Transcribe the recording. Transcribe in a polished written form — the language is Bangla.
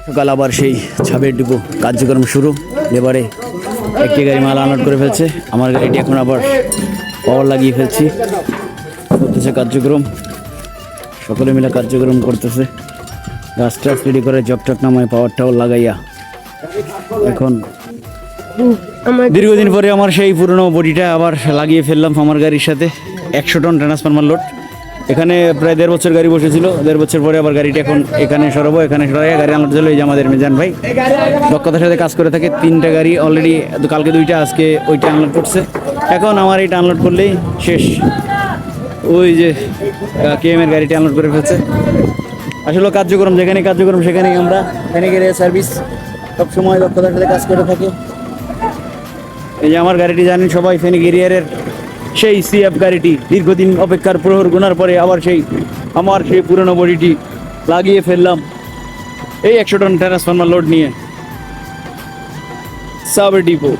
সকাল আবার সেই ছাবের ডিপো কার্যক্রম শুরু। এবারে একটি গাড়ি মাল আনলোড করে ফেলছে, আমার গাড়িটি এখন আবার পাওয়ার লাগিয়ে ফেলছি। করতেছে কার্যক্রম, সকলে মিলে কার্যক্রম করতেছে। গাছ টাছ রেডি করে জকটক নামায় পাওয়ার টাওয়ার লাগাইয়া এখন দীর্ঘদিন পরে আমার সেই পুরনো বডিটা আবার লাগিয়ে ফেললাম আমার গাড়ির সাথে। 100 টন ট্রান্সফরমার লোড। এখানে প্রায় 1.5 বছর গাড়ি বসেছিল, 1.5 বছর পরে আবার গাড়িটা এখন এখানে সরাবো। এখানে সরাইয়া গাড়ি আনলোড ছিল। এই যে আমাদের মিজান ভাই দক্ষতার সাথে কাজ করে থাকে। 3টা গাড়ি অলরেডি, কালকে 2টা, আজকে ওইটা আনলোড করছে। এখন আমার এইটা আনলোড করলেই শেষ। ওই যে কেএম এর গাড়িটা আনলোড করে ফেলছে। আসলে কার্যক্রম যেখানে কার্যক্রম সেখানেই আমরা ফেনী এরিয়া সার্ভিস সবসময় দক্ষতার সাথে কাজ করে থাকে। এই যে আমার গাড়িটি জানেন সবাই, ফেনী এরিয়ার সেই সিএফ গাড়িটি। দীর্ঘদিন অপেক্ষার প্রহর গুনার পরে আবার আমার সেই পুরনো বডিটি লাগিয়ে ফেললাম এই 100 টন ট্রান্সফরমার লোড নিয়ে সাব ডিপো।